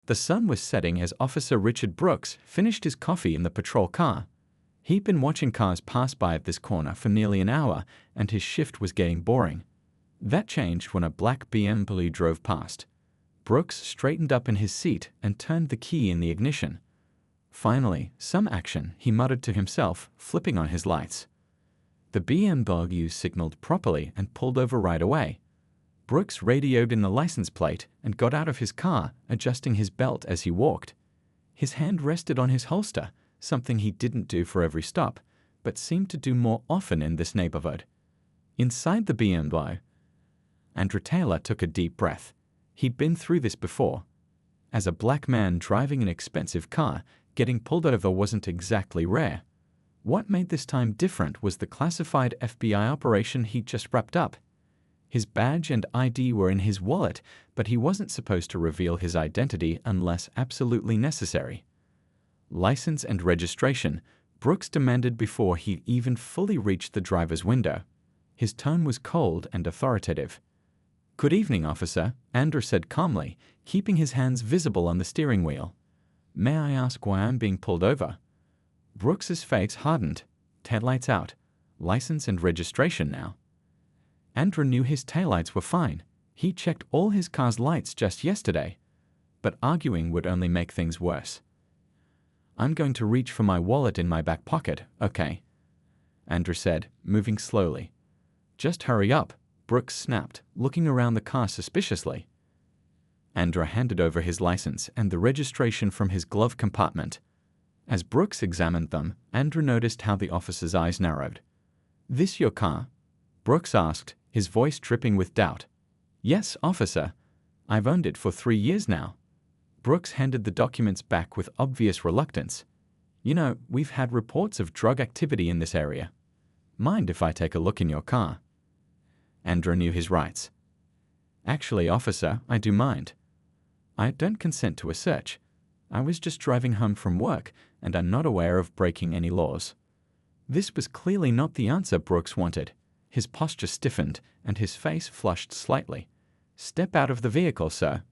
The sun was setting as Officer Richard Brooks finished his coffee in the patrol car. He'd been watching cars pass by at this corner for nearly an hour, and his shift was getting boring. That changed when a black BMW drove past. Brooks straightened up in his seat and turned the key in the ignition. Finally, some action, he muttered to himself, flipping on his lights. The BMW signaled properly and pulled over right away. Brooks radioed in the license plate and got out of his car, adjusting his belt as he walked. His hand rested on his holster, something he didn't do for every stop, but seemed to do more often in this neighborhood. Inside the BMW, Andrew Taylor took a deep breath. He'd been through this before. As a black man driving an expensive car, getting pulled over wasn't exactly rare. What made this time different was the classified FBI operation he'd just wrapped up. His badge and ID were in his wallet, but he wasn't supposed to reveal his identity unless absolutely necessary. License and registration, Brooks demanded before he'd even fully reached the driver's window. His tone was cold and authoritative. "Good evening, officer," Andrew said calmly, keeping his hands visible on the steering wheel. "May I ask why I'm being pulled over?" Brooks's face hardened. Taillights out. License and registration now. Andrew knew his taillights were fine. He checked all his car's lights just yesterday. But arguing would only make things worse. "I'm going to reach for my wallet in my back pocket, okay?" Andrew said, moving slowly. "Just hurry up," Brooks snapped, looking around the car suspiciously. Andrew handed over his license and the registration from his glove compartment. As Brooks examined them, Andrew noticed how the officer's eyes narrowed. "This your car?" Brooks asked, his voice dripping with doubt. "Yes, officer. I've owned it for 3 years now." Brooks handed the documents back with obvious reluctance. "You know, we've had reports of drug activity in this area. Mind if I take a look in your car?" Andrew knew his rights. "Actually, officer, I do mind. I don't consent to a search. I was just driving home from work, and I'm not aware of breaking any laws." This was clearly not the answer Brooks wanted. His posture stiffened, and his face flushed slightly. "Step out of the vehicle, sir."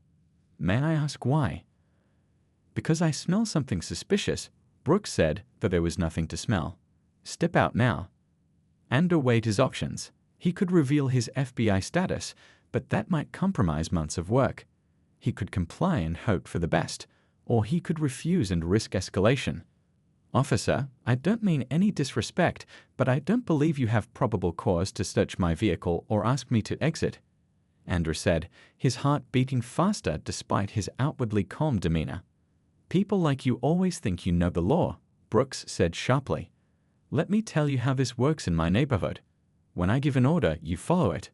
"May I ask why?" "Because I smell something suspicious," Brooks said, though there was nothing to smell. "Step out now." Andrew weighed his options. He could reveal his FBI status, but that might compromise months of work. He could comply and hope for the best, or he could refuse and risk escalation. "Officer, I don't mean any disrespect, but I don't believe you have probable cause to search my vehicle or ask me to exit," Andrew said, his heart beating faster despite his outwardly calm demeanor. "People like you always think you know the law," Brooks said sharply. "Let me tell you how this works in my neighborhood. When I give an order, you follow it."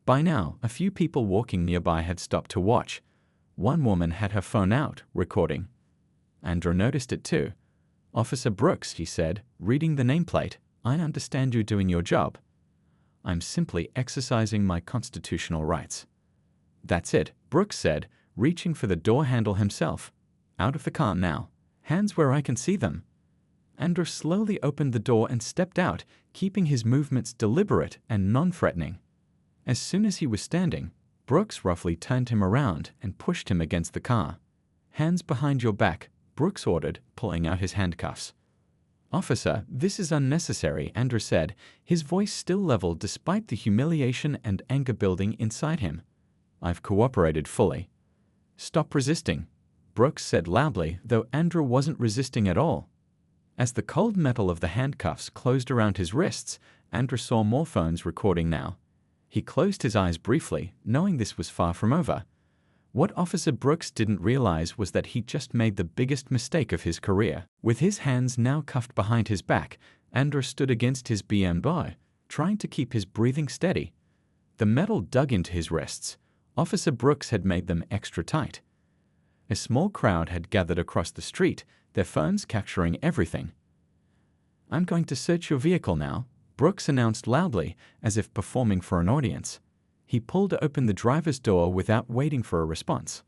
By now, a few people walking nearby had stopped to watch. One woman had her phone out, recording. Andrew noticed it too. "Officer Brooks," he said, reading the nameplate, "I understand you're doing your job." "I'm simply exercising my constitutional rights." "That's it," Brooks said, reaching for the door handle himself. "Out of the car now. Hands where I can see them." Andrew slowly opened the door and stepped out, keeping his movements deliberate and non-threatening. As soon as he was standing, Brooks roughly turned him around and pushed him against the car. "Hands behind your back," Brooks ordered, pulling out his handcuffs. "Officer, this is unnecessary," Andrew said, his voice still level despite the humiliation and anger building inside him. "I've cooperated fully." "Stop resisting," Brooks said loudly, though Andrew wasn't resisting at all. As the cold metal of the handcuffs closed around his wrists, Andrew saw more phones recording now. He closed his eyes briefly, knowing this was far from over. What Officer Brooks didn't realize was that he just made the biggest mistake of his career. With his hands now cuffed behind his back, Andrew stood against his BMW, trying to keep his breathing steady. The metal dug into his wrists. Officer Brooks had made them extra tight. A small crowd had gathered across the street, their phones capturing everything. "I'm going to search your vehicle now," Brooks announced loudly, as if performing for an audience. He pulled open the driver's door without waiting for a response.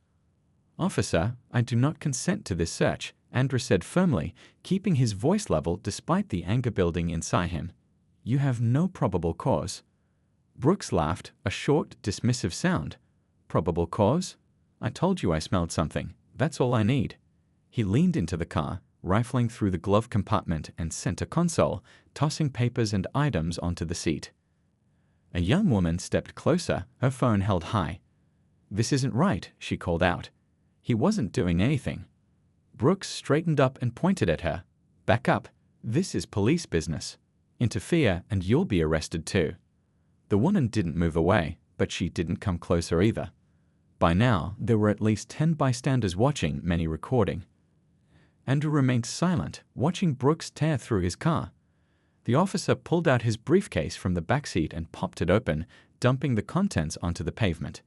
"Officer, I do not consent to this search," Andrew said firmly, keeping his voice level despite the anger building inside him. "You have no probable cause." Brooks laughed, a short, dismissive sound. "Probable cause? I told you I smelled something. That's all I need. He leaned into the car, rifling through the glove compartment and center console, tossing papers and items onto the seat. A young woman stepped closer, her phone held high. "This isn't right," she called out. He wasn't doing anything. Brooks straightened up and pointed at her. "Back up. This is police business. Interfere and you'll be arrested too." The woman didn't move away, but she didn't come closer either. By now, there were at least 10 bystanders watching, many recording. Andrew remained silent, watching Brooks tear through his car. The officer pulled out his briefcase from the backseat and popped it open, dumping the contents onto the pavement.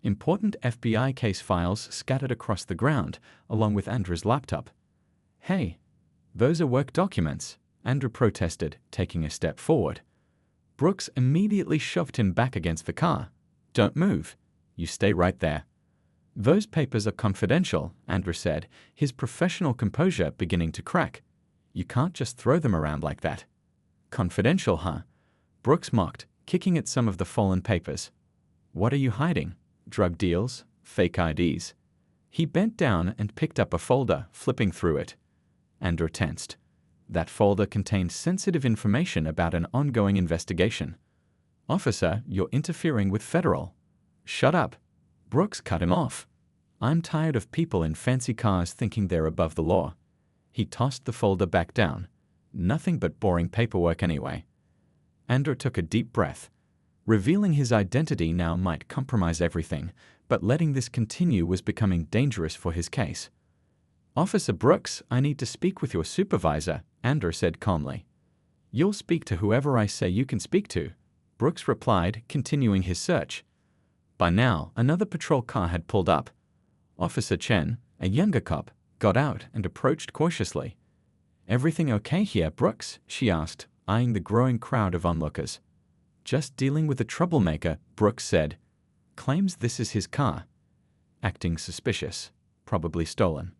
Important FBI case files scattered across the ground, along with Andrew's laptop. "Hey, those are work documents," Andrew protested, taking a step forward. Brooks immediately shoved him back against the car. "Don't move. You stay right there." "Those papers are confidential," Andrew said, his professional composure beginning to crack. "You can't just throw them around like that." "Confidential, huh?" Brooks mocked, kicking at some of the fallen papers. "What are you hiding? Drug deals? Fake IDs?" He bent down and picked up a folder, flipping through it. Andrew tensed. That folder contained sensitive information about an ongoing investigation. "Officer, you're interfering with federal." "Shut up." Brooks cut him off. "I'm tired of people in fancy cars thinking they're above the law." He tossed the folder back down. Nothing but boring paperwork anyway. Andrew took a deep breath. Revealing his identity now might compromise everything, but letting this continue was becoming dangerous for his case. "Officer Brooks, I need to speak with your supervisor," Andrew said calmly. "You'll speak to whoever I say you can speak to," Brooks replied, continuing his search. By now, another patrol car had pulled up. Officer Chen, a younger cop, got out and approached cautiously. "Everything okay here, Brooks?" she asked, eyeing the growing crowd of onlookers. "Just dealing with a troublemaker," Brooks said. "Claims this is his car." Acting suspicious. Probably stolen.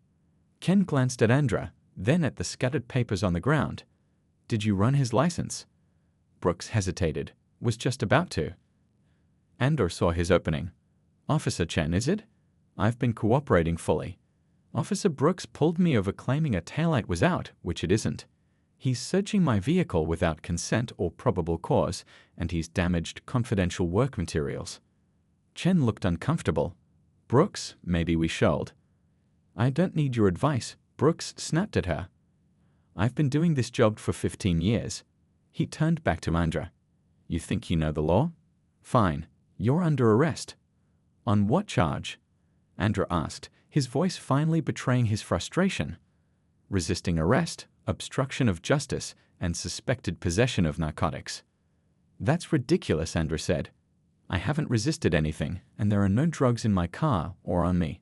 Ken glanced at Andrew, then at the scattered papers on the ground. "Did you run his license?" Brooks hesitated, was just about to. Andrew saw his opening. "Officer Chen, is it? I've been cooperating fully. Officer Brooks pulled me over claiming a taillight was out, which it isn't. He's searching my vehicle without consent or probable cause, and he's damaged confidential work materials." Chen looked uncomfortable. "Brooks, maybe we should." "I don't need your advice," Brooks snapped at her. "I've been doing this job for 15 years. He turned back to Andrew. "You think you know the law? Fine. You're under arrest." "On what charge?" Andrew asked, his voice finally betraying his frustration. "Resisting arrest, obstruction of justice, and suspected possession of narcotics." "That's ridiculous," Andrew said. "I haven't resisted anything, and there are no drugs in my car or on me."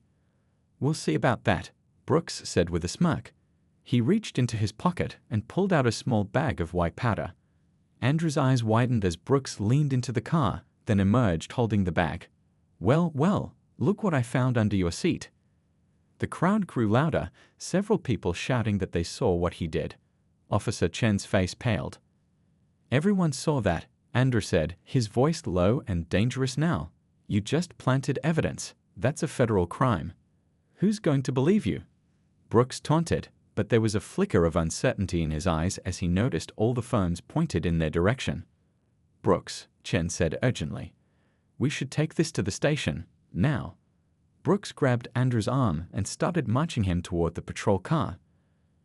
"We'll see about that," Brooks said with a smirk. He reached into his pocket and pulled out a small bag of white powder. Andrew's eyes widened as Brooks leaned into the car, then emerged holding the bag. "Well, well, look what I found under your seat." The crowd grew louder, several people shouting that they saw what he did. Officer Chen's face paled. "Everyone saw that," Andrew said, his voice low and dangerous now. "You just planted evidence. That's a federal crime. Who's going to believe you?" Brooks taunted, but there was a flicker of uncertainty in his eyes as he noticed all the phones pointed in their direction. "Brooks," Chen said urgently. "We should take this to the station, now." Brooks grabbed Andrew's arm and started marching him toward the patrol car.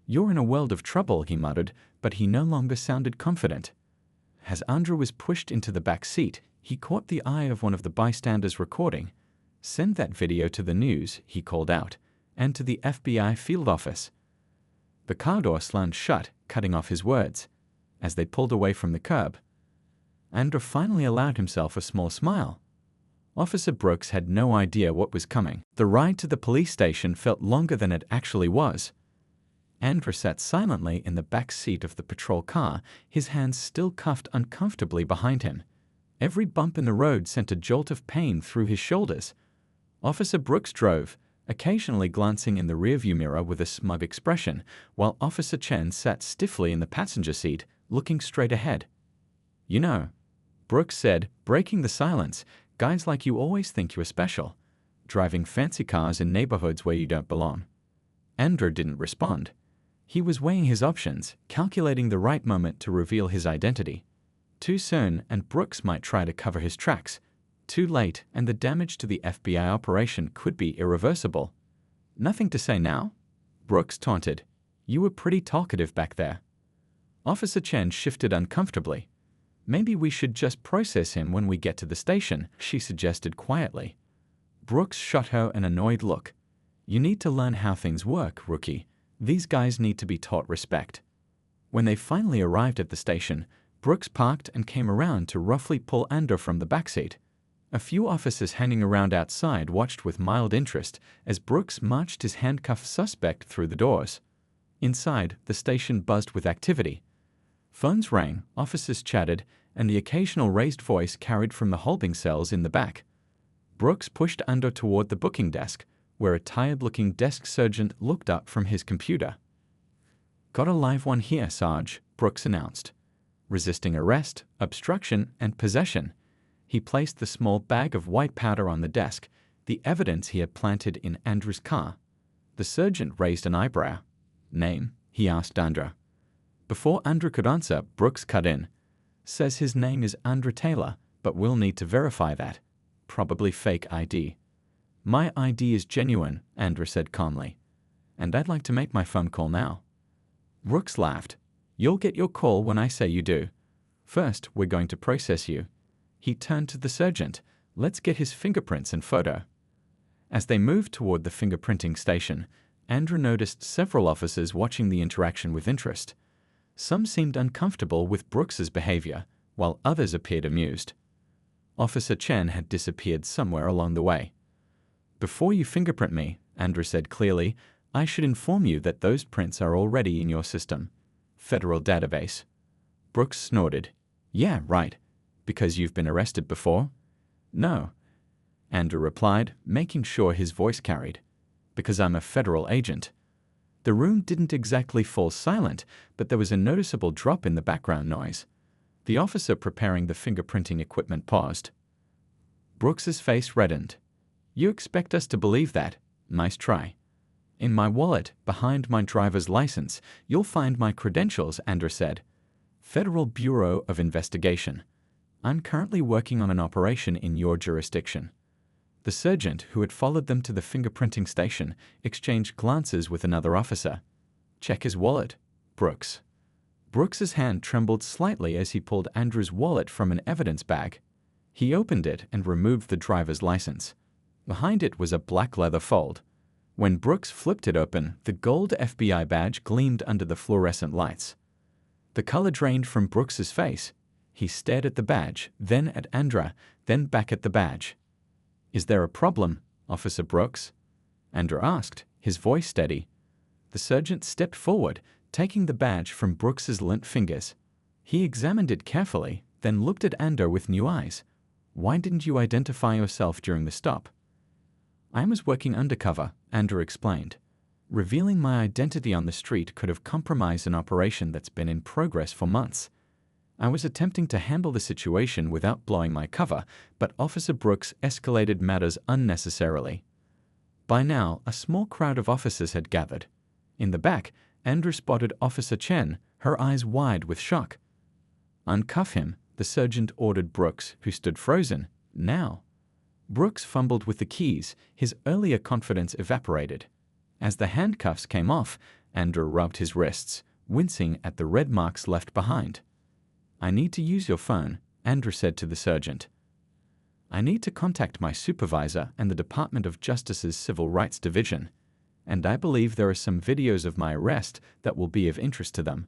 "You're in a world of trouble," he muttered, but he no longer sounded confident. As Andrew was pushed into the back seat, he caught the eye of one of the bystanders recording. "Send that video to the news," he called out, "and to the FBI field office." The car door slammed shut, cutting off his words. As they pulled away from the curb, Andrew finally allowed himself a small smile. Officer Brooks had no idea what was coming. The ride to the police station felt longer than it actually was. Andrew sat silently in the back seat of the patrol car, his hands still cuffed uncomfortably behind him. Every bump in the road sent a jolt of pain through his shoulders. Officer Brooks drove, occasionally glancing in the rearview mirror with a smug expression, while Officer Chen sat stiffly in the passenger seat, looking straight ahead. "You know," Brooks said, breaking the silence, "guys like you always think you're special. driving fancy cars in neighborhoods where you don't belong. Andrew didn't respond. He was weighing his options, calculating the right moment to reveal his identity. Too soon, and Brooks might try to cover his tracks. Too late, and the damage to the FBI operation could be irreversible. Nothing to say now? Brooks taunted. You were pretty talkative back there. Officer Chen shifted uncomfortably. Maybe we should just process him when we get to the station, she suggested quietly. Brooks shot her an annoyed look. You need to learn how things work, rookie. These guys need to be taught respect. When they finally arrived at the station, Brooks parked and came around to roughly pull Andrew from the backseat. A few officers hanging around outside watched with mild interest as Brooks marched his handcuffed suspect through the doors. Inside, the station buzzed with activity. Phones rang, officers chatted, and the occasional raised voice carried from the holding cells in the back. Brooks pushed Andrew toward the booking desk, where a tired-looking desk sergeant looked up from his computer. Got a live one here, Sarge, Brooks announced. Resisting arrest, obstruction, and possession. He placed the small bag of white powder on the desk, the evidence he had planted in Andrew's car. The sergeant raised an eyebrow. Name? He asked Andrew. Before Andrew could answer, Brooks cut in. Says his name is Andrew Taylor, but we'll need to verify that. Probably fake ID. My ID is genuine, Andrew said calmly. And I'd like to make my phone call now. Brooks laughed. You'll get your call when I say you do. First, we're going to process you. He turned to the sergeant. Let's get his fingerprints and photo. As they moved toward the fingerprinting station, Andrew noticed several officers watching the interaction with interest. Some seemed uncomfortable with Brooks's behavior, while others appeared amused. Officer Chen had disappeared somewhere along the way. Before you fingerprint me, Andrew said clearly, I should inform you that those prints are already in your system. Federal database. Brooks snorted. Yeah, right. Because you've been arrested before? No. Andrew replied, making sure his voice carried. Because I'm a federal agent. The room didn't exactly fall silent, but there was a noticeable drop in the background noise. The officer preparing the fingerprinting equipment paused. Brooks's face reddened. You expect us to believe that? Nice try. In my wallet, behind my driver's license, you'll find my credentials, Andrew said. Federal Bureau of Investigation. I'm currently working on an operation in your jurisdiction. The sergeant, who had followed them to the fingerprinting station, exchanged glances with another officer. Check his wallet, Brooks. Brooks's hand trembled slightly as he pulled Andrew's wallet from an evidence bag. He opened it and removed the driver's license. Behind it was a black leather fold. When Brooks flipped it open, the gold FBI badge gleamed under the fluorescent lights. The color drained from Brooks's face. He stared at the badge, then at Andrew, then back at the badge. Is there a problem, Officer Brooks? Andrew asked, his voice steady. The sergeant stepped forward, taking the badge from Brooks's limp fingers. He examined it carefully, then looked at Andrew with new eyes. Why didn't you identify yourself during the stop? I was working undercover, Andrew explained. Revealing my identity on the street could have compromised an operation that's been in progress for months. I was attempting to handle the situation without blowing my cover, but Officer Brooks escalated matters unnecessarily. By now, a small crowd of officers had gathered. In the back, Andrew spotted Officer Chen, her eyes wide with shock. Uncuff him, the sergeant ordered Brooks, who stood frozen. Now. Brooks fumbled with the keys, his earlier confidence evaporated. As the handcuffs came off, Andrew rubbed his wrists, wincing at the red marks left behind. I need to use your phone, Andrew said to the sergeant. I need to contact my supervisor and the Department of Justice's Civil Rights Division, and I believe there are some videos of my arrest that will be of interest to them.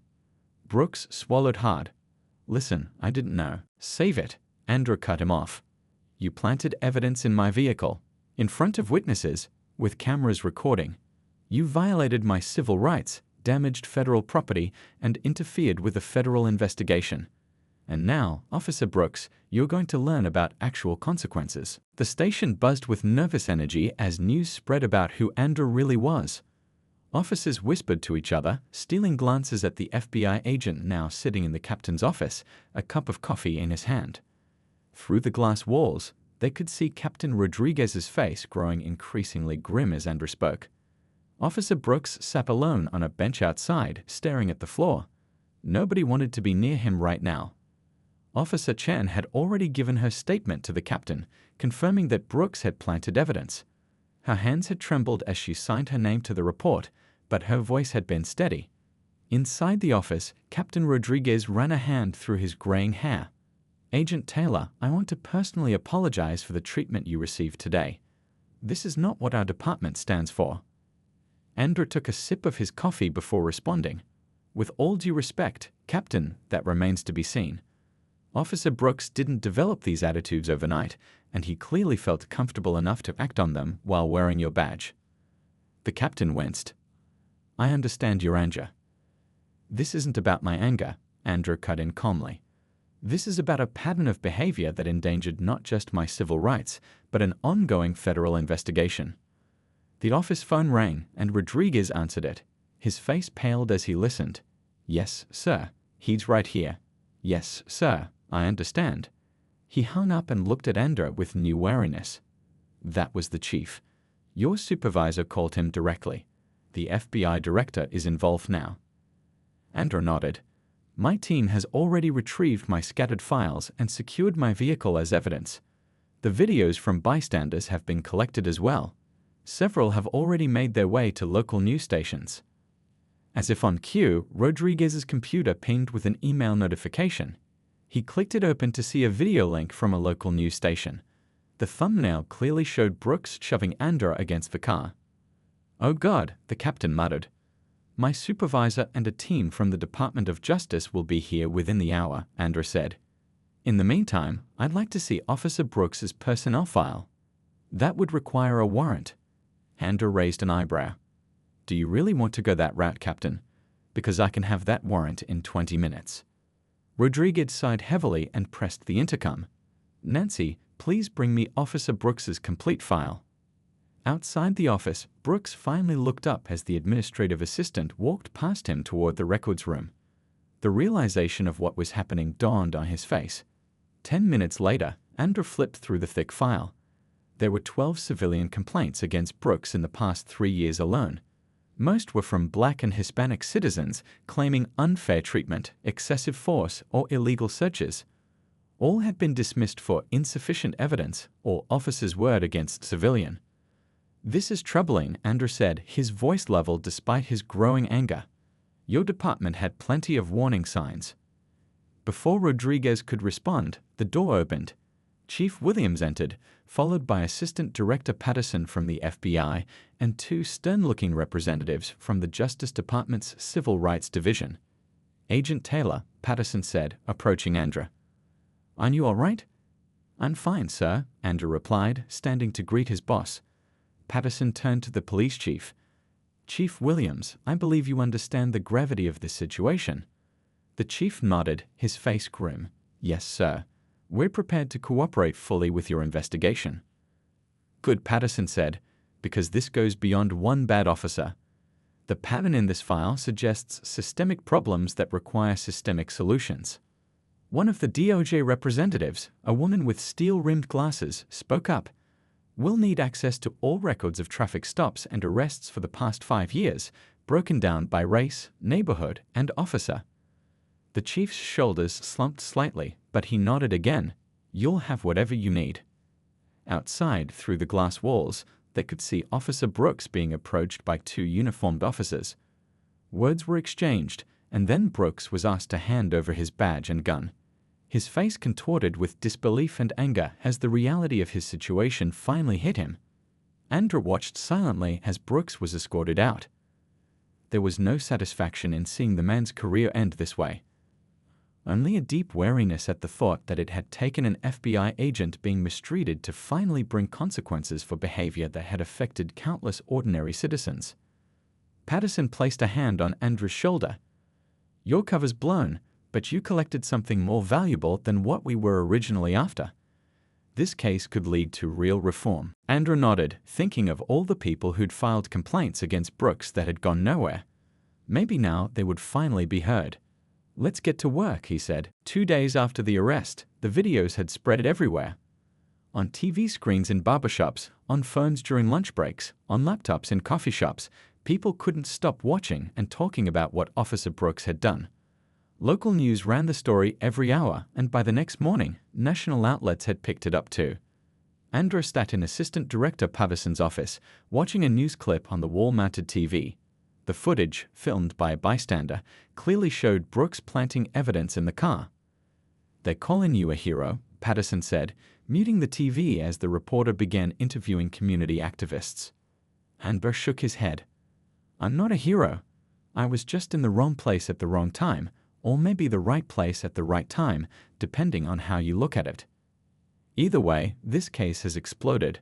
Brooks swallowed hard. Listen, I didn't know. Save it, Andrew cut him off. You planted evidence in my vehicle, in front of witnesses, with cameras recording. You violated my civil rights, damaged federal property, and interfered with a federal investigation. And now, Officer Brooks, you're going to learn about actual consequences. The station buzzed with nervous energy as news spread about who Andrew really was. Officers whispered to each other, stealing glances at the FBI agent now sitting in the captain's office, a cup of coffee in his hand. Through the glass walls, They could see Captain Rodriguez's face growing increasingly grim as Andrew spoke. Officer Brooks sat alone on a bench outside, staring at the floor. Nobody wanted to be near him right now. Officer Chen had already given her statement to the captain, confirming that Brooks had planted evidence. Her hands had trembled as she signed her name to the report, but her voice had been steady. Inside the office, Captain Rodriguez ran a hand through his graying hair. "Agent Taylor, I want to personally apologize for the treatment you received today. This is not what our department stands for." Andrew took a sip of his coffee before responding. "With all due respect, Captain, that remains to be seen. Officer Brooks didn't develop these attitudes overnight, and he clearly felt comfortable enough to act on them while wearing your badge." The captain winced. "I understand your anger." "This isn't about my anger," Andrew cut in calmly. "This is about a pattern of behavior that endangered not just my civil rights, but an ongoing federal investigation." The office phone rang, and Rodriguez answered it. His face paled as he listened. "Yes, sir. He's right here." "Yes, sir. I understand." He hung up and looked at Andrew with new wariness. "That was the chief. Your supervisor called him directly. The FBI director is involved now." Andrew nodded. "My team has already retrieved my scattered files and secured my vehicle as evidence. The videos from bystanders have been collected as well. Several have already made their way to local news stations." As if on cue, Rodriguez's computer pinged with an email notification. He clicked it open to see a video link from a local news station. The thumbnail clearly showed Brooks shoving Andrew against the car. "Oh God," the captain muttered. "My supervisor and a team from the Department of Justice will be here within the hour," Andrew said. "In the meantime, I'd like to see Officer Brooks's personnel file." "That would require a warrant." Andrew raised an eyebrow. "Do you really want to go that route, Captain? Because I can have that warrant in 20 minutes. Rodriguez sighed heavily and pressed the intercom. "Nancy, please bring me Officer Brooks's complete file." Outside the office, Brooks finally looked up as the administrative assistant walked past him toward the records room. The realization of what was happening dawned on his face. 10 minutes later, Andrew flipped through the thick file. There were 12 civilian complaints against Brooks in the past 3 years alone. Most were from Black and Hispanic citizens claiming unfair treatment, excessive force, or illegal searches. All had been dismissed for insufficient evidence or officer's word against civilian. "This is troubling," Andrew said, his voice level despite his growing anger. "Your department had plenty of warning signs." Before Rodriguez could respond, the door opened. Chief Williams entered, followed by Assistant Director Patterson from the FBI and 2 stern-looking representatives from the Justice Department's Civil Rights Division. "Agent Taylor," Patterson said, approaching Andrew. "Aren't you all right?" "I'm fine, sir," Andrew replied, standing to greet his boss. Patterson turned to the police chief. "Chief Williams, I believe you understand the gravity of this situation." The chief nodded, his face grim. "Yes, sir. We're prepared to cooperate fully with your investigation." "Good," Patterson said, "because this goes beyond one bad officer. The pattern in this file suggests systemic problems that require systemic solutions." One of the DOJ representatives, a woman with steel-rimmed glasses, spoke up. "We'll need access to all records of traffic stops and arrests for the past 5 years, broken down by race, neighborhood, and officer." The chief's shoulders slumped slightly, but he nodded again. "You'll have whatever you need." Outside, through the glass walls, they could see Officer Brooks being approached by 2 uniformed officers. Words were exchanged, and then Brooks was asked to hand over his badge and gun. His face contorted with disbelief and anger as the reality of his situation finally hit him. Andrew watched silently as Brooks was escorted out. There was no satisfaction in seeing the man's career end this way. Only a deep wariness at the thought that it had taken an FBI agent being mistreated to finally bring consequences for behavior that had affected countless ordinary citizens. Patterson placed a hand on Andrew's shoulder. "Your cover's blown, but you collected something more valuable than what we were originally after. This case could lead to real reform." Andrew nodded, thinking of all the people who'd filed complaints against Brooks that had gone nowhere. Maybe now they would finally be heard. "Let's get to work," he said. 2 days after the arrest, the videos had spread everywhere. On TV screens in barbershops, on phones during lunch breaks, on laptops in coffee shops, people couldn't stop watching and talking about what Officer Brooks had done. Local news ran the story every hour, and by the next morning, national outlets had picked it up too. Andra sat in Assistant Director Paverson's office, watching a news clip on the wall-mounted TV. The footage, filmed by a bystander, clearly showed Brooks planting evidence in the car. "They're calling you a hero," Patterson said, muting the TV as the reporter began interviewing community activists. Andra shook his head. "I'm not a hero. I was just in the wrong place at the wrong time, or maybe the right place at the right time, depending on how you look at it. Either way, this case has exploded.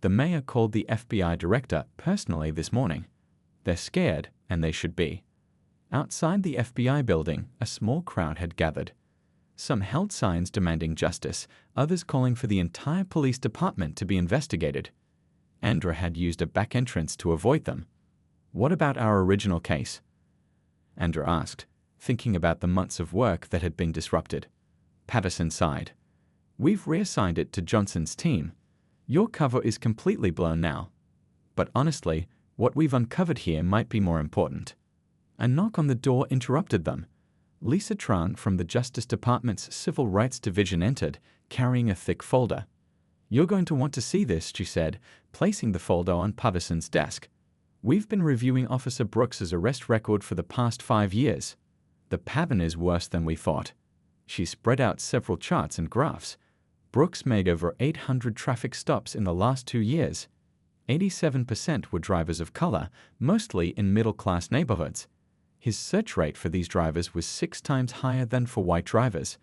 The mayor called the FBI director personally this morning. They're scared, and they should be." Outside the FBI building, a small crowd had gathered. Some held signs demanding justice, others calling for the entire police department to be investigated. Andra had used a back entrance to avoid them. "What about our original case?" Andra asked, thinking about the months of work that had been disrupted. Patterson sighed. "We've reassigned it to Johnson's team. Your cover is completely blown now. But honestly, what we've uncovered here might be more important." A knock on the door interrupted them. Lisa Tran from the Justice Department's Civil Rights Division entered, carrying a thick folder. "You're going to want to see this," she said, placing the folder on Paverson's desk. "We've been reviewing Officer Brooks's arrest record for the past 5 years. The pattern is worse than we thought." She spread out several charts and graphs. Brooks made over 800 traffic stops in the last 2 years. 87% were drivers of color, mostly in middle-class neighborhoods. His search rate for these drivers was 6 times higher than for white drivers.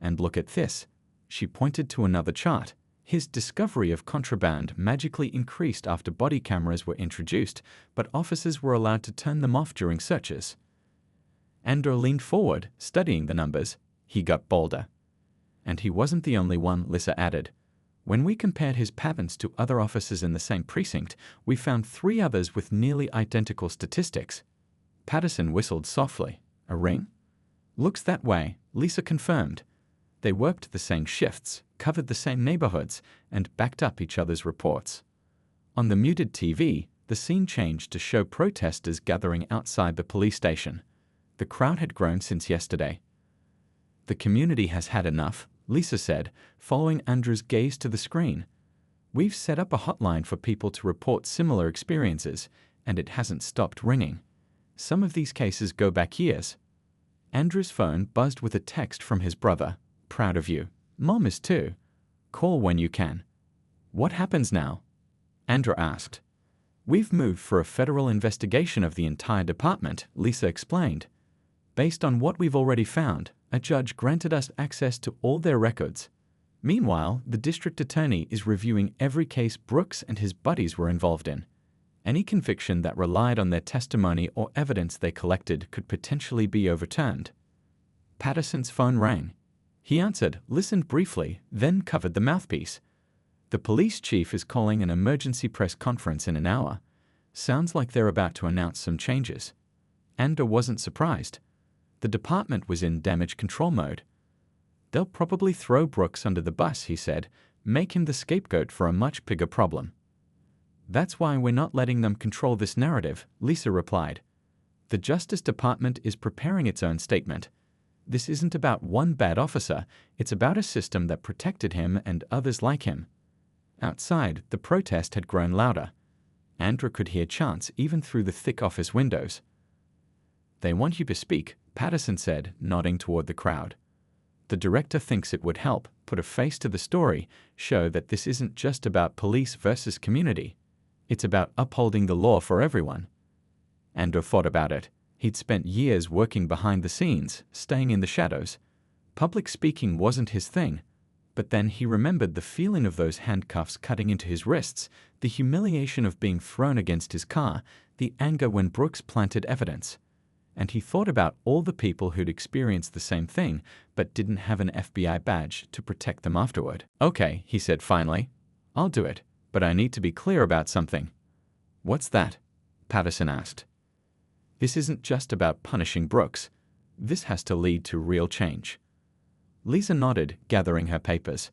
And look at this. She pointed to another chart. His discovery of contraband magically increased after body cameras were introduced, but officers were allowed to turn them off during searches. Andra leaned forward, studying the numbers. He got bolder. "And he wasn't the only one," Lisa added. "When we compared his patterns to other officers in the same precinct, we found 3 others with nearly identical statistics." Patterson whistled softly. "A ring?" "Looks that way," Lisa confirmed. They worked the same shifts, covered the same neighborhoods, and backed up each other's reports. On the muted TV, the scene changed to show protesters gathering outside the police station. The crowd had grown since yesterday. "The community has had enough," Lisa said, following Andra's gaze to the screen. "We've set up a hotline for people to report similar experiences, and it hasn't stopped ringing. Some of these cases go back years." Andra's phone buzzed with a text from his brother. "Proud of you. Mom is too. Call when you can." "What happens now?" Andra asked. "We've moved for a federal investigation of the entire department," Lisa explained. "Based on what we've already found, a judge granted us access to all their records. Meanwhile, the district attorney is reviewing every case Brooks and his buddies were involved in. Any conviction that relied on their testimony or evidence they collected could potentially be overturned." Patterson's phone rang. He answered, listened briefly, then covered the mouthpiece. "The police chief is calling an emergency press conference in an hour. Sounds like they're about to announce some changes." Andra wasn't surprised. The department was in damage control mode. "They'll probably throw Brooks under the bus," he said, "make him the scapegoat for a much bigger problem." "That's why we're not letting them control this narrative," Lisa replied. "The Justice Department is preparing its own statement. This isn't about one bad officer, it's about a system that protected him and others like him." Outside, the protest had grown louder. Andra could hear chants even through the thick office windows. "They want you to speak," Patterson said, nodding toward the crowd. "The director thinks it would help put a face to the story, show that this isn't just about police versus community. It's about upholding the law for everyone." Andra thought about it. He'd spent years working behind the scenes, staying in the shadows. Public speaking wasn't his thing. But then he remembered the feeling of those handcuffs cutting into his wrists, the humiliation of being thrown against his car, the anger when Brooks planted evidence. And he thought about all the people who'd experienced the same thing, but didn't have an FBI badge to protect them afterward. "Okay," he said finally. "I'll do it. But I need to be clear about something." "What's that?" Patterson asked. "This isn't just about punishing Brooks. This has to lead to real change." Lisa nodded, gathering her papers.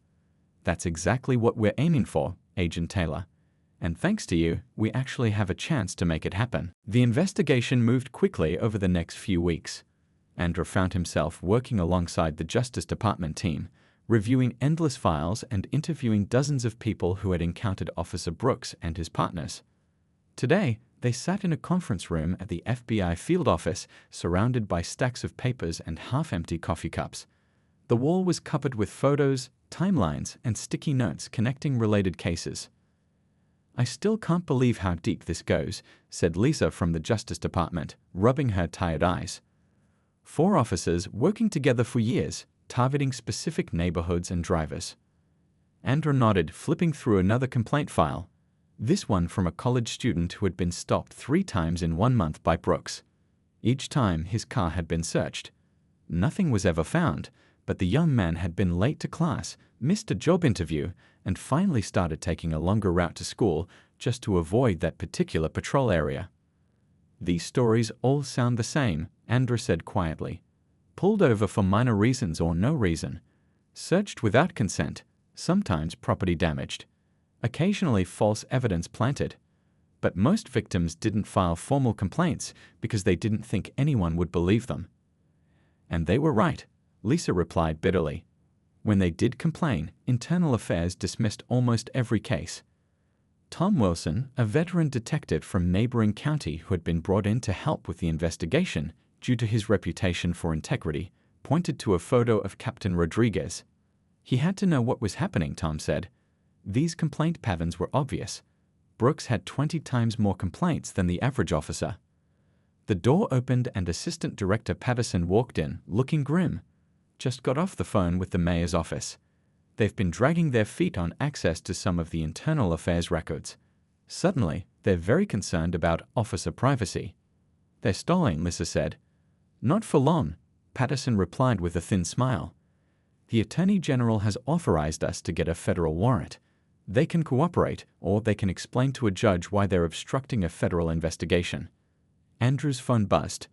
That's exactly what we're aiming for, Agent Taylor. And thanks to you, we actually have a chance to make it happen. The investigation moved quickly over the next few weeks. Andrew found himself working alongside the Justice Department team, reviewing endless files and interviewing dozens of people who had encountered Officer Brooks and his partners. Today, they sat in a conference room at the FBI field office, surrounded by stacks of papers and half-empty coffee cups. The wall was covered with photos, timelines, and sticky notes connecting related cases. "I still can't believe how deep this goes," said Lisa from the Justice Department, rubbing her tired eyes. 4 officers working together for years, targeting specific neighborhoods and drivers. Andrew nodded, flipping through another complaint file. This one from a college student who had been stopped 3 times in 1 month by Brooks. Each time his car had been searched. Nothing was ever found, but the young man had been late to class, missed a job interview, and finally started taking a longer route to school just to avoid that particular patrol area. "These stories all sound the same," Andrew said quietly. "Pulled over for minor reasons or no reason. Searched without consent, sometimes property damaged. Occasionally false evidence planted. But most victims didn't file formal complaints because they didn't think anyone would believe them." "And they were right," Lisa replied bitterly. "When they did complain, Internal Affairs dismissed almost every case." Tom Wilson, a veteran detective from neighboring county who had been brought in to help with the investigation due to his reputation for integrity, pointed to a photo of Captain Rodriguez. "He had to know what was happening," Tom said. "These complaint patterns were obvious. Brooks had 20 times more complaints than the average officer." The door opened and Assistant Director Patterson walked in, looking grim. "Just got off the phone with the mayor's office. They've been dragging their feet on access to some of the internal affairs records. Suddenly, they're very concerned about officer privacy." "They're stalling," Lisa said. "Not for long," Patterson replied with a thin smile. "The Attorney General has authorized us to get a federal warrant. They can cooperate, or they can explain to a judge why they're obstructing a federal investigation." Andrew's phone buzzed.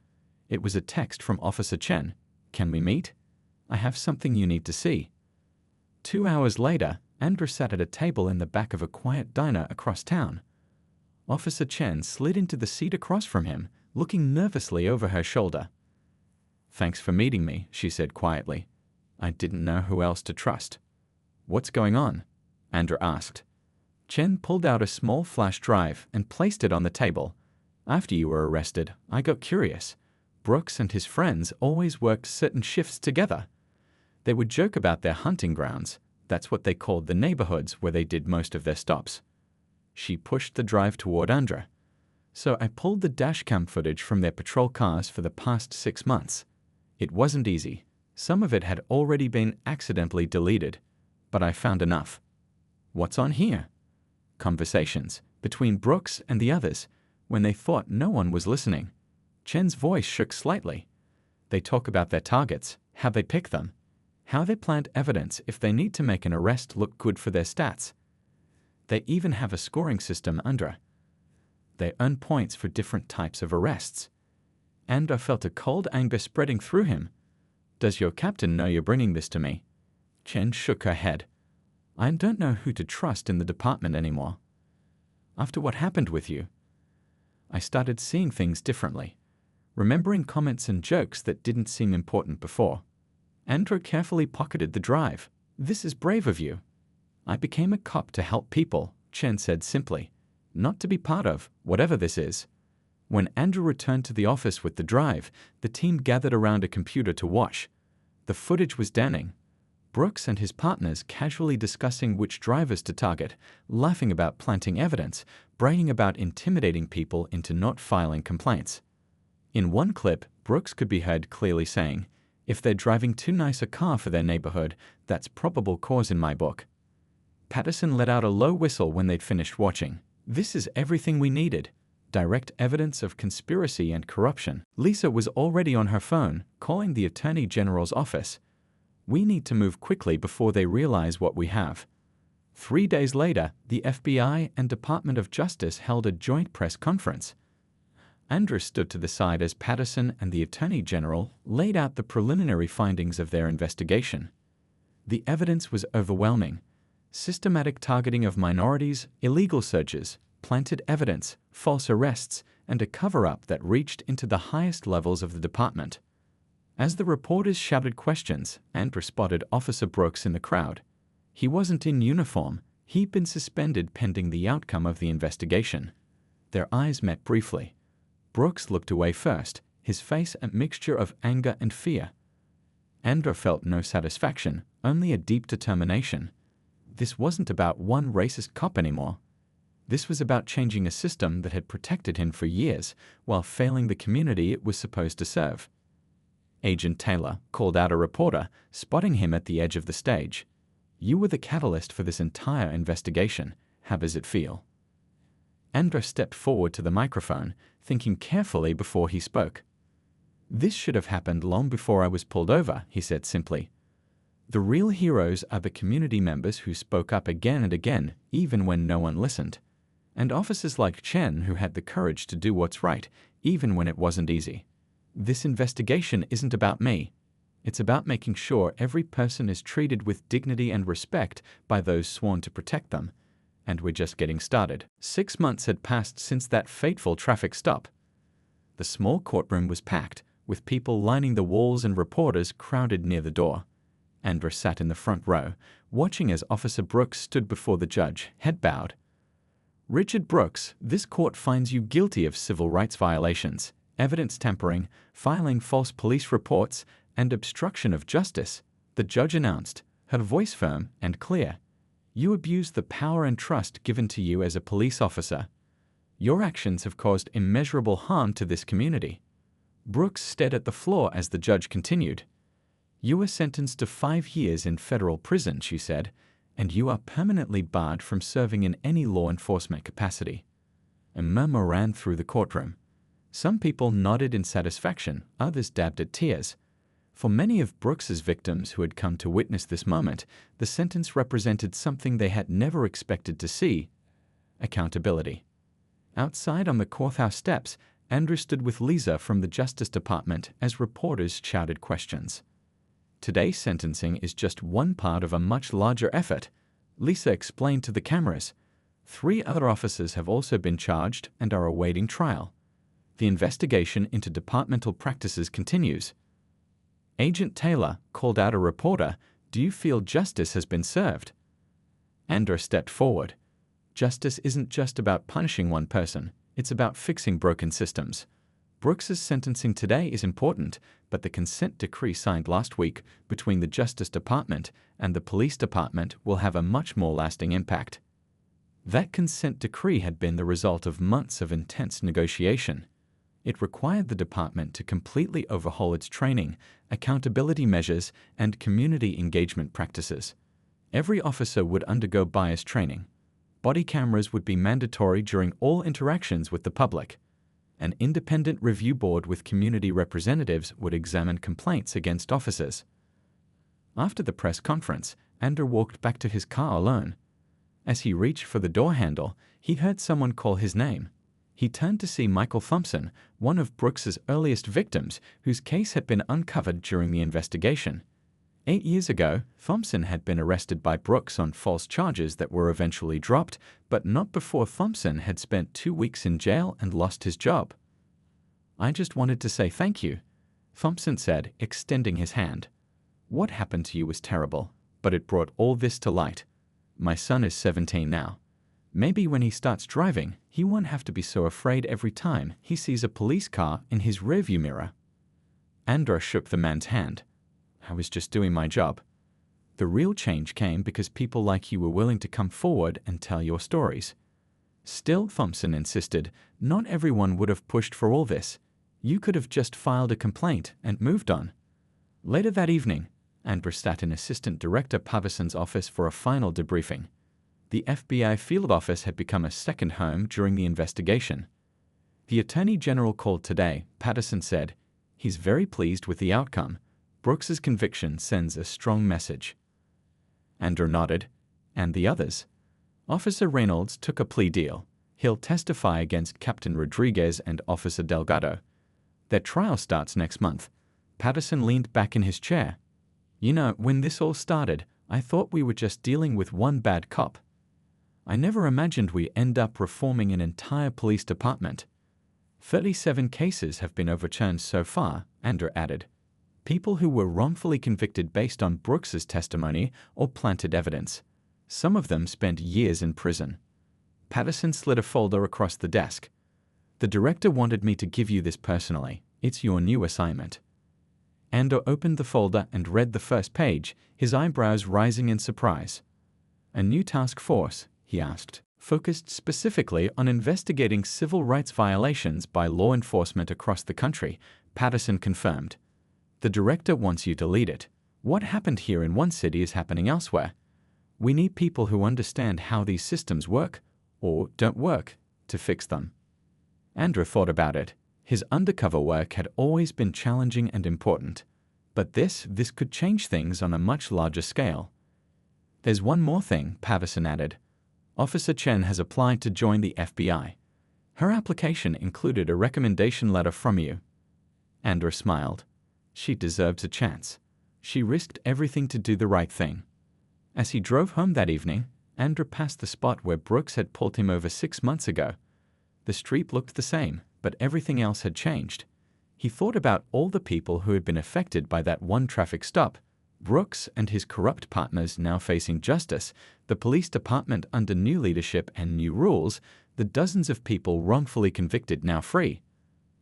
It was a text from Officer Chen. "Can we meet? I have something you need to see." 2 hours later, Andrew sat at a table in the back of a quiet diner across town. Officer Chen slid into the seat across from him, looking nervously over her shoulder. "Thanks for meeting me," she said quietly. "I didn't know who else to trust." "What's going on?" Andrew asked. Chen pulled out a small flash drive and placed it on the table. "After you were arrested, I got curious. Brooks and his friends always worked certain shifts together. They would joke about their hunting grounds. That's what they called the neighborhoods where they did most of their stops." She pushed the drive toward Andrew. "So I pulled the dashcam footage from their patrol cars for the past 6 months. It wasn't easy. Some of it had already been accidentally deleted, but I found enough." "What's on here?" "Conversations between Brooks and the others when they thought no one was listening." Chen's voice shook slightly. "They talk about their targets, how they pick them, how they plant evidence if they need to make an arrest look good for their stats. They even have a scoring system under. They earn points for different types of arrests." Andrew felt a cold anger spreading through him. "Does your captain know you're bringing this to me?" Chen shook her head. "I don't know who to trust in the department anymore. After what happened with you, I started seeing things differently, remembering comments and jokes that didn't seem important before." Andrew carefully pocketed the drive. "This is brave of you." "I became a cop to help people," Chen said simply, "not to be part of whatever this is." When Andrew returned to the office with the drive, the team gathered around a computer to watch. The footage was damning. Brooks and his partners casually discussing which drivers to target, laughing about planting evidence, bragging about intimidating people into not filing complaints. In one clip, Brooks could be heard clearly saying, "If they're driving too nice a car for their neighborhood, that's probable cause in my book." Patterson let out a low whistle when they'd finished watching. "This is everything we needed. Direct evidence of conspiracy and corruption." Lisa was already on her phone, calling the Attorney General's office. "We need to move quickly before they realize what we have." 3 days later, the FBI and Department of Justice held a joint press conference. Andrew stood to the side as Patterson and the Attorney General laid out the preliminary findings of their investigation. The evidence was overwhelming. Systematic targeting of minorities, illegal searches, planted evidence, false arrests, and a cover-up that reached into the highest levels of the department. As the reporters shouted questions, Andrew spotted Officer Brooks in the crowd. He wasn't in uniform. He'd been suspended pending the outcome of the investigation. Their eyes met briefly. Brooks looked away first, his face a mixture of anger and fear. Andrew felt no satisfaction, only a deep determination. This wasn't about one racist cop anymore. This was about changing a system that had protected him for years while failing the community it was supposed to serve. Agent Taylor called out a reporter, spotting him at the edge of the stage. "You were the catalyst for this entire investigation. How does it feel?" Andrew stepped forward to the microphone, thinking carefully before he spoke. "This should have happened long before I was pulled over," he said simply. "The real heroes are the community members who spoke up again and again, even when no one listened. And officers like Chen who had the courage to do what's right, even when it wasn't easy. This investigation isn't about me. It's about making sure every person is treated with dignity and respect by those sworn to protect them. And we're just getting started." 6 months had passed since that fateful traffic stop. The small courtroom was packed, with people lining the walls and reporters crowded near the door. Andrew sat in the front row, watching as Officer Brooks stood before the judge, head bowed. "Richard Brooks, this court finds you guilty of civil rights violations, evidence tampering, filing false police reports, and obstruction of justice," the judge announced, her voice firm and clear. "You abused the power and trust given to you as a police officer. Your actions have caused immeasurable harm to this community." Brooks stared at the floor as the judge continued. "You were sentenced to 5 years in federal prison," she said, "and you are permanently barred from serving in any law enforcement capacity." A murmur ran through the courtroom. Some people nodded in satisfaction, others dabbed at tears. For many of Brooks's victims who had come to witness this moment, the sentence represented something they had never expected to see: accountability. Outside on the courthouse steps, Andrew stood with Lisa from the Justice Department as reporters shouted questions. "Today's sentencing is just one part of a much larger effort," Lisa explained to the cameras. 3 other officers have also been charged and are awaiting trial. The investigation into departmental practices continues. Agent Taylor called out a reporter, "Do you feel justice has been served?" Andrew stepped forward. "Justice isn't just about punishing one person, it's about fixing broken systems. Brooks's sentencing today is important, but the consent decree signed last week between the Justice Department and the Police Department will have a much more lasting impact." That consent decree had been the result of months of intense negotiation. It required the department to completely overhaul its training, accountability measures, and community engagement practices. Every officer would undergo bias training. Body cameras would be mandatory during all interactions with the public. An independent review board with community representatives would examine complaints against officers. After the press conference, Andrew walked back to his car alone. As he reached for the door handle, he heard someone call his name. He turned to see Michael Thompson, one of Brooks's earliest victims, whose case had been uncovered during the investigation. 8 years ago, Thompson had been arrested by Brooks on false charges that were eventually dropped, but not before Thompson had spent 2 weeks in jail and lost his job. "I just wanted to say thank you," Thompson said, extending his hand. "What happened to you was terrible, but it brought all this to light. My son is 17 now. Maybe when he starts driving, he won't have to be so afraid every time he sees a police car in his rearview mirror." Andrew shook the man's hand. "I was just doing my job. The real change came because people like you were willing to come forward and tell your stories." Still, Thompson insisted, not everyone would have pushed for all this. You could have just filed a complaint and moved on. Later that evening, Andrew sat in Assistant Director Paterson's office for a final debriefing. The FBI field office had become a second home during the investigation. The Attorney General called today. Paterson said, "He's very pleased with the outcome. Brooks's conviction sends a strong message." Andrew nodded. "And the others?" "Officer Reynolds took a plea deal. He'll testify against Captain Rodriguez and Officer Delgado. Their trial starts next month." Paterson leaned back in his chair. "You know, when this all started, I thought we were just dealing with one bad cop. I never imagined we'd end up reforming an entire police department. 37 cases have been overturned so far, Andrew added. People who were wrongfully convicted based on Brooks's testimony or planted evidence. Some of them spent years in prison. Patterson slid a folder across the desk. The director wanted me to give you this personally. It's your new assignment. Andrew opened the folder and read the first page, his eyebrows rising in surprise. A new task force, he asked, focused specifically on investigating civil rights violations by law enforcement across the country, Patterson confirmed. The director wants you to lead it. What happened here in one city is happening elsewhere. We need people who understand how these systems work, or don't work, to fix them. Andrew thought about it. His undercover work had always been challenging and important. But this could change things on a much larger scale. There's one more thing, Patterson added. Officer Chen has applied to join the FBI. Her application included a recommendation letter from you. Andrew smiled. She deserves a chance. She risked everything to do the right thing. As he drove home that evening, Andrew passed the spot where Brooks had pulled him over 6 months ago. The street looked the same, but everything else had changed. He thought about all the people who had been affected by that one traffic stop. Brooks and his corrupt partners now facing justice, the police department under new leadership and new rules, the dozens of people wrongfully convicted now free.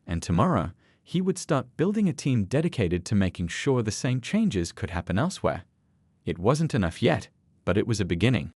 And tomorrow, he would start building a team dedicated to making sure the same changes could happen elsewhere. It wasn't enough yet, but it was a beginning.